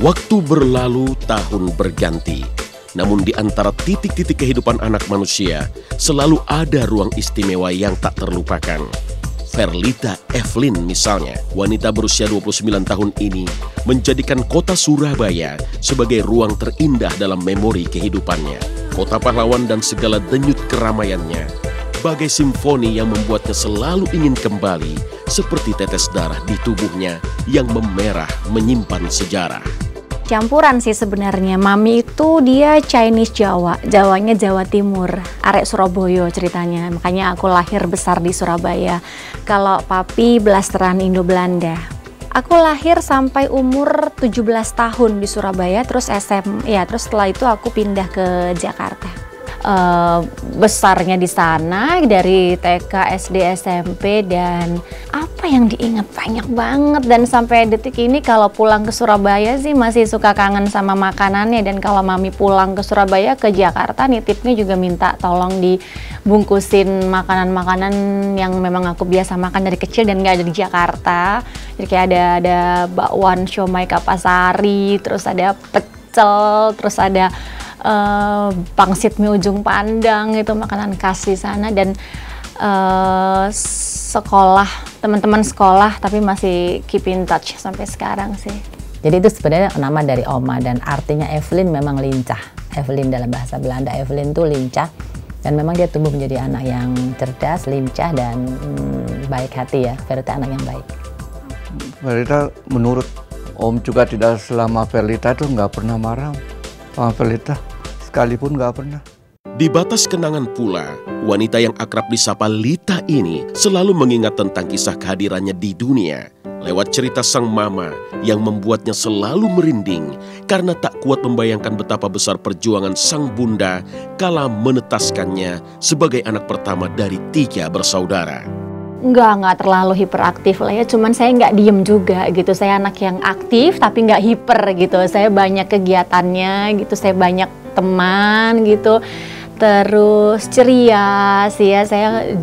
Waktu berlalu, tahun berganti. Namun di antara titik-titik kehidupan anak manusia, selalu ada ruang istimewa yang tak terlupakan. Verlita Evelyn misalnya, wanita berusia 29 tahun ini, menjadikan kota Surabaya sebagai ruang terindah dalam memori kehidupannya. Kota pahlawan dan segala denyut keramaiannya, bagai simfoni yang membuatnya selalu ingin kembali, seperti tetes darah di tubuhnya yang memerah menyimpan sejarah. Campuran sih sebenarnya. Mami itu dia Chinese Jawa, Jawanya Jawa Timur, arek Surabaya ceritanya. Makanya aku lahir besar di Surabaya. Kalau papi blasteran Indo-Belanda. Aku lahir sampai umur 17 tahun di Surabaya, terus terus setelah itu aku pindah ke Jakarta. Besarnya di sana dari TK, SD, SMP, dan apa yang diingat banyak banget. Dan sampai detik ini kalau pulang ke Surabaya sih masih suka kangen sama makanannya. Dan kalau mami pulang ke Surabaya, ke Jakarta, nitipnya juga minta tolong dibungkusin makanan-makanan yang memang aku biasa makan dari kecil dan nggak ada di Jakarta. Jadi kayak ada bakwan, siomay kapasari, terus ada pecel, terus ada pangsit mie ujung pandang, itu makanan khas di sana. Dan sekolah, teman-teman sekolah tapi masih keep in touch sampai sekarang sih. Jadi itu sebenarnya nama dari oma, dan artinya Evelyn memang lincah. Evelyn dalam bahasa Belanda, Evelyn itu lincah, dan memang dia tumbuh menjadi anak yang cerdas, lincah, dan baik hati ya. Verlita anak yang baik. Verlita menurut Om juga tidak selama Verlita itu nggak pernah marah sama Verlita. Sekalipun nggak pernah. Di batas kenangan pula, wanita yang akrab disapa Lita ini selalu mengingat tentang kisah kehadirannya di dunia lewat cerita sang mama yang membuatnya selalu merinding karena tak kuat membayangkan betapa besar perjuangan sang bunda kala menetaskannya sebagai anak pertama dari 3 bersaudara. Nggak terlalu hiperaktif lah ya, cuman saya nggak diem juga gitu. Saya anak yang aktif tapi nggak hiper gitu. Saya banyak kegiatannya gitu, saya banyak teman gitu, terus ceria sih ya. Saya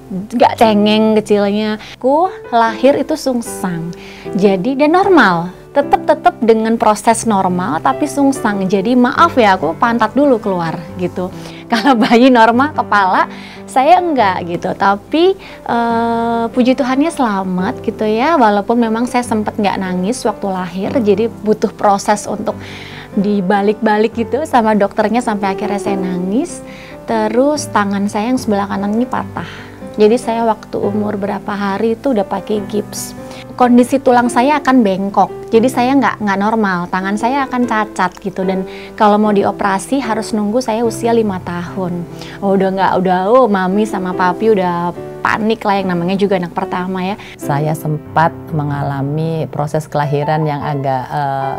nggak cengeng kecilnya. Aku lahir itu sungsang, jadi dan normal, tetap dengan proses normal tapi sungsang. Jadi maaf ya, aku pantat dulu keluar gitu. Kalau bayi normal kepala, saya enggak gitu. Tapi puji Tuhannya selamat gitu ya. Walaupun memang saya sempat nggak nangis waktu lahir, jadi butuh proses untuk dibalik-balik gitu sama dokternya sampai akhirnya saya nangis. Terus tangan saya yang sebelah kanan ini patah. Jadi saya waktu umur berapa hari itu udah pakai gips. Kondisi tulang saya akan bengkok, jadi saya nggak normal, tangan saya akan cacat gitu. Dan kalau mau dioperasi harus nunggu saya usia 5 tahun. Mami sama papi udah panik lah, yang namanya juga anak pertama ya. Saya sempat mengalami proses kelahiran yang agak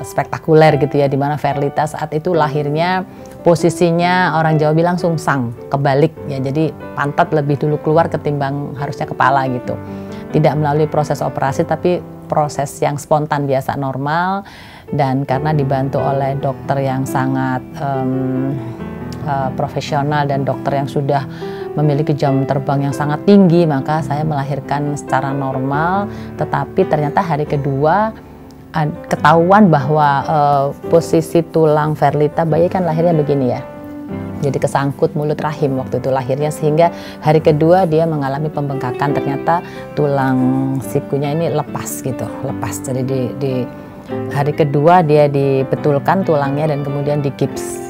spektakuler gitu ya, dimana Verlita saat itu lahirnya posisinya orang Jawa bilang sungsang, kebalik ya, jadi pantat lebih dulu keluar ketimbang harusnya kepala gitu. Tidak melalui proses operasi tapi proses yang spontan biasa normal, dan karena dibantu oleh dokter yang sangat profesional dan dokter yang sudah memiliki jam terbang yang sangat tinggi, maka saya melahirkan secara normal. Tetapi ternyata hari kedua ketahuan bahwa posisi tulang Verlita, bayi kan lahirnya begini ya, jadi kesangkut mulut rahim waktu itu lahirnya, sehingga hari kedua dia mengalami pembengkakan. Ternyata tulang sikunya ini lepas gitu, lepas. Jadi di hari kedua dia dibetulkan tulangnya dan kemudian digips.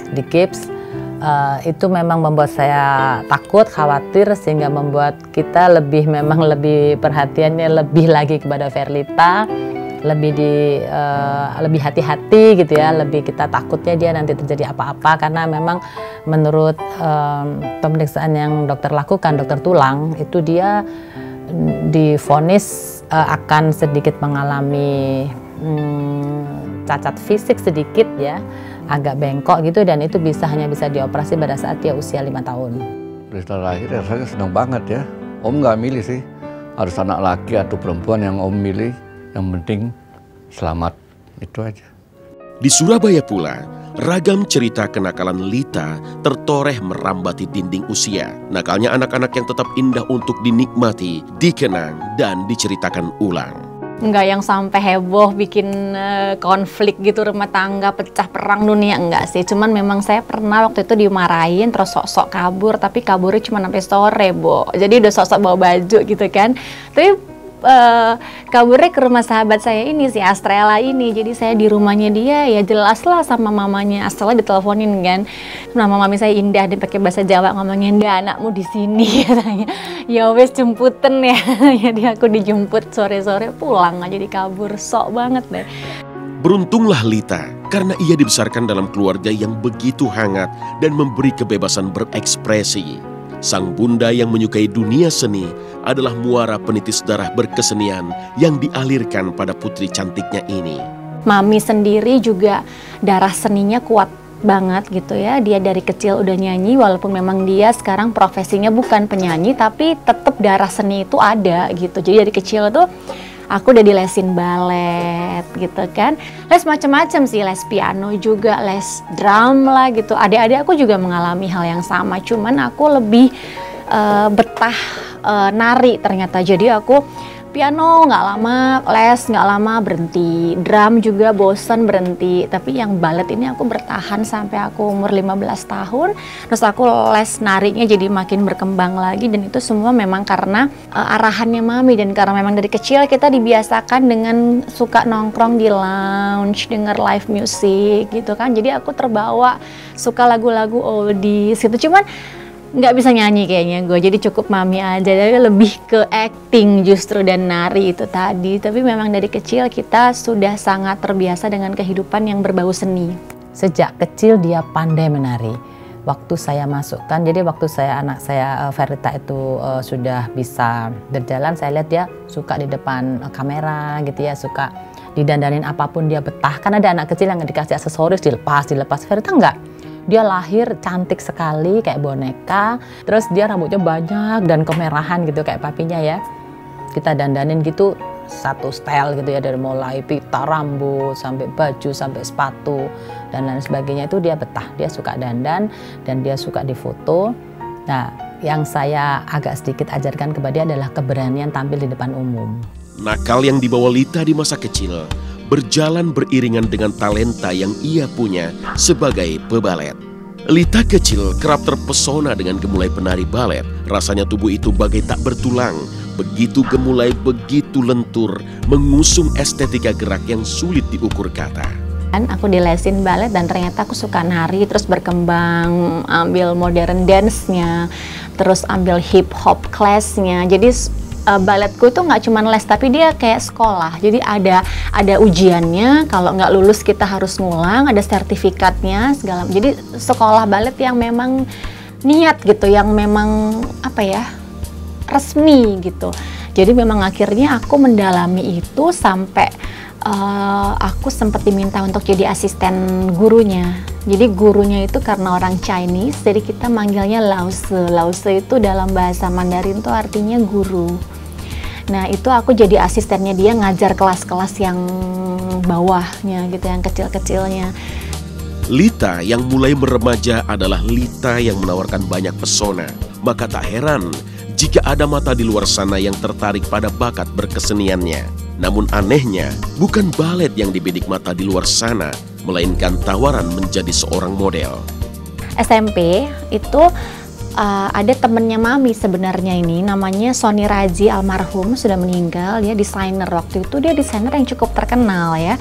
Itu memang membuat saya takut, khawatir, sehingga membuat kita lebih perhatiannya lebih lagi kepada Verlita, lebih hati-hati gitu ya, lebih kita takutnya dia nanti terjadi apa-apa. Karena memang menurut pemeriksaan yang dokter lakukan, dokter tulang, itu dia divonis akan sedikit mengalami cacat fisik sedikit ya, agak bengkok gitu, dan itu hanya bisa dioperasi pada saat dia usia 5 tahun. Setelah lahir rasanya senang banget ya. Om nggak milih sih, harus anak laki atau perempuan yang Om milih. Yang penting selamat, itu aja. Di Surabaya pula, ragam cerita kenakalan Lita tertoreh merambati dinding usia. Nakalnya anak-anak yang tetap indah untuk dinikmati, dikenang, dan diceritakan ulang. nggak yang sampai heboh bikin konflik gitu rumah tangga, pecah perang dunia, enggak sih. Cuman memang saya pernah waktu itu dimarahin terus sok-sok kabur, tapi kaburnya cuma sampai sore, Bo. Jadi udah sok-sok bawa baju gitu kan. Tapi kaburnya ke rumah sahabat saya ini, si Astrella ini. Jadi saya di rumahnya dia, ya jelas lah sama mamanya Astrella diteleponin kan. Nama mami saya Indah, dia pakai bahasa Jawa ngomongnya, "Nda, anakmu di sini," katanya. Ya wes jemputan ya. Jadi aku dijemput sore-sore pulang aja, jadi kabur, sok banget deh. Beruntunglah Lita karena ia dibesarkan dalam keluarga yang begitu hangat dan memberi kebebasan berekspresi. Sang bunda yang menyukai dunia seni adalah muara penitis darah berkesenian yang dialirkan pada putri cantiknya ini. Mami sendiri juga darah seninya kuat banget gitu ya. Dia dari kecil udah nyanyi, walaupun memang dia sekarang profesinya bukan penyanyi, tapi tetap darah seni itu ada gitu. Jadi dari kecil tuh aku udah dilesin balet gitu kan. Les macam-macam sih, les piano juga, les drum lah gitu. Adik-adik aku juga mengalami hal yang sama, cuman aku lebih betah nari ternyata. Jadi aku piano nggak lama, les nggak lama berhenti, drum juga bosen berhenti. Tapi yang balet ini aku bertahan sampai aku umur 15 tahun. Terus aku les narinya jadi makin berkembang lagi, dan itu semua memang karena arahannya mami, dan karena memang dari kecil kita dibiasakan dengan suka nongkrong di lounge, denger live music gitu kan. Jadi aku terbawa suka lagu-lagu oldies gitu. Cuman nggak bisa nyanyi kayaknya gue, jadi cukup mami aja. Jadi lebih ke acting justru dan nari itu tadi. Tapi memang dari kecil kita sudah sangat terbiasa dengan kehidupan yang berbau seni. Sejak kecil dia pandai menari. Waktu saya masukkan, jadi waktu anak saya Verlita itu sudah bisa berjalan, saya lihat dia suka di depan kamera gitu ya, suka didandanin apapun dia betah. Kan ada anak kecil yang dikasih aksesoris dilepas. Verlita enggak. Dia lahir cantik sekali kayak boneka, terus dia rambutnya banyak dan kemerahan gitu kayak papinya ya. Kita dandanin gitu satu style gitu ya, dari mulai pita rambut sampai baju sampai sepatu dan lain sebagainya, itu dia betah. Dia suka dandan dan dia suka difoto. Nah, yang saya agak sedikit ajarkan kepada dia adalah keberanian tampil di depan umum. Nakal yang dibawa Lita di masa kecil berjalan beriringan dengan talenta yang ia punya sebagai pebalet. Lita kecil kerap terpesona dengan gemulai penari balet. Rasanya tubuh itu bagai tak bertulang, begitu gemulai, begitu lentur, mengusung estetika gerak yang sulit diukur kata. Aku dilesin balet dan ternyata aku suka nari, terus berkembang, ambil modern dance-nya, terus ambil hip hop class-nya. Jadi baletku itu nggak cuma les, tapi dia kayak sekolah. Jadi ada ujiannya, kalau nggak lulus kita harus ngulang, ada sertifikatnya segala. Jadi sekolah balet yang memang niat gitu, yang memang apa ya, resmi gitu. Jadi memang akhirnya aku mendalami itu sampai aku sempat diminta untuk jadi asisten gurunya. Jadi gurunya itu karena orang Chinese, jadi kita manggilnya Lause. Lause itu dalam bahasa Mandarin tuh artinya guru. Nah itu aku jadi asistennya dia, ngajar kelas-kelas yang bawahnya gitu, yang kecil-kecilnya. Lita yang mulai meremaja adalah Lita yang menawarkan banyak pesona. Maka tak heran jika ada mata di luar sana yang tertarik pada bakat berkeseniannya. Namun anehnya, bukan balet yang dibidik mata di luar sana, melainkan tawaran menjadi seorang model. SMP itu ada temennya mami sebenarnya, ini namanya Sony Raji, almarhum, sudah meninggal. Dia desainer, waktu itu dia desainer yang cukup terkenal ya,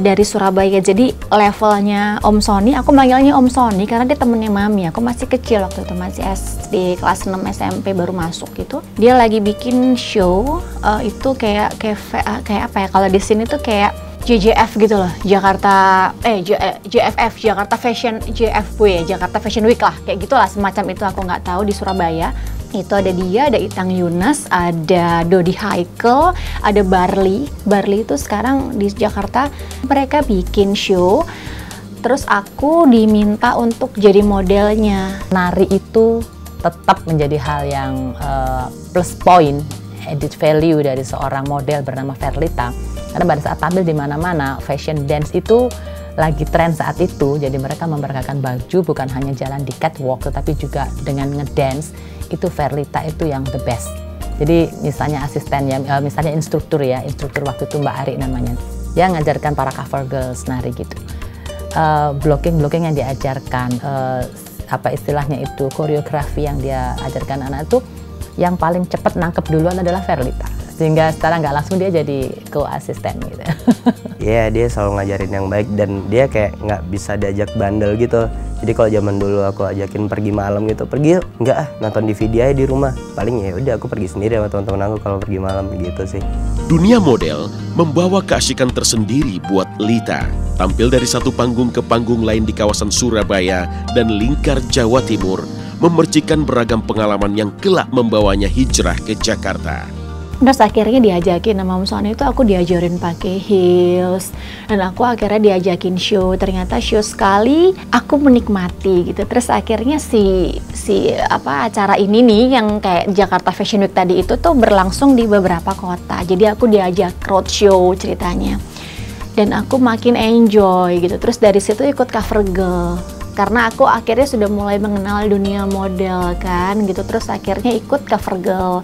dari Surabaya. Jadi levelnya Om Sony, aku manggilnya Om Sony karena dia temennya mami. Aku masih kecil waktu itu, masih SD kelas 6 SMP baru masuk gitu. Dia lagi bikin show, itu kayak apa ya, kalau di sini tuh kayak JJF gitu loh, JFF, Jakarta Fashion, JFW, Jakarta Fashion Week lah, kayak gitulah semacam itu, aku nggak tahu, di Surabaya. Itu ada dia, ada Itang Yunus, ada Dodi Haikal, ada Barli. Barli itu sekarang di Jakarta. Mereka bikin show, terus aku diminta untuk jadi modelnya. Nari itu tetap menjadi hal yang plus point, added value dari seorang model bernama Verlita. Karena pada saat tampil di mana-mana, fashion dance itu lagi tren saat itu. Jadi mereka memperagakan baju, bukan hanya jalan di catwalk, tetapi juga dengan ngedance. Itu Verlita itu yang the best. Jadi misalnya asistennya, misalnya instruktur waktu itu Mbak Ari namanya. Dia ngajarkan para cover girls nari gitu. Blocking yang diajarkan, apa istilahnya itu, koreografi yang dia ajarkan anak itu, yang paling cepat nangkep duluan adalah Verlita. Sehingga secara nggak langsung dia jadi co-asisten gitu. Iya, dia selalu ngajarin yang baik dan dia kayak nggak bisa diajak bandel gitu. Jadi kalau zaman dulu aku ajakin pergi malam gitu, pergi yuk, nggak nonton DVD aja di rumah. Paling ya udah aku pergi sendiri sama teman-teman aku kalau pergi malam gitu sih. Dunia model membawa keasikan tersendiri buat Lita. Tampil dari satu panggung ke panggung lain di kawasan Surabaya dan lingkar Jawa Timur, memercikan beragam pengalaman yang kelak membawanya hijrah ke Jakarta. Terus akhirnya diajakin sama Om Sony itu, aku diajarin pakai heels dan aku akhirnya diajakin show. Ternyata show sekali aku menikmati gitu. Terus akhirnya si acara ini nih yang kayak Jakarta Fashion Week tadi itu tuh berlangsung di beberapa kota. Jadi aku diajak roadshow ceritanya. Dan aku makin enjoy gitu. Terus dari situ ikut cover girl. Karena aku akhirnya sudah mulai mengenal dunia model kan gitu. Terus akhirnya ikut cover girl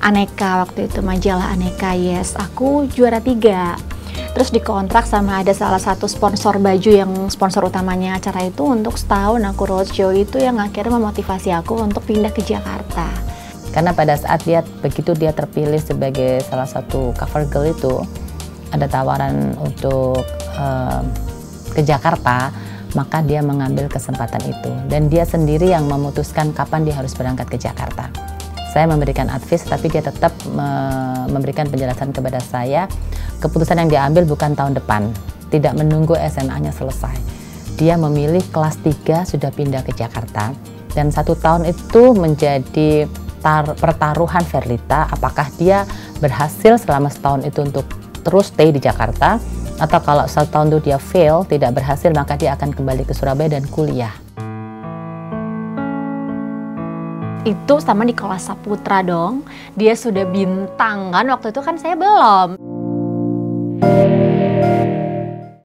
Aneka waktu itu, majalah Aneka, yes. Aku juara 3. Terus dikontrak sama ada salah satu sponsor baju yang sponsor utamanya acara itu untuk setahun aku roadshow, itu yang akhirnya memotivasi aku untuk pindah ke Jakarta. Karena pada saat begitu dia terpilih sebagai salah satu cover girl itu, ada tawaran untuk ke Jakarta, maka dia mengambil kesempatan itu. Dan dia sendiri yang memutuskan kapan dia harus berangkat ke Jakarta. Saya memberikan advice, tapi dia tetap memberikan penjelasan kepada saya. Keputusan yang diambil bukan tahun depan, tidak menunggu SMA-nya selesai. Dia memilih kelas 3 sudah pindah ke Jakarta. Dan 1 tahun itu menjadi pertaruhan Verlita, apakah dia berhasil selama setahun itu untuk terus stay di Jakarta, atau kalau 1 tahun itu dia fail, tidak berhasil, maka dia akan kembali ke Surabaya dan kuliah. Itu sama Nicholas Saputra dong, dia sudah bintang kan, waktu itu kan saya belum.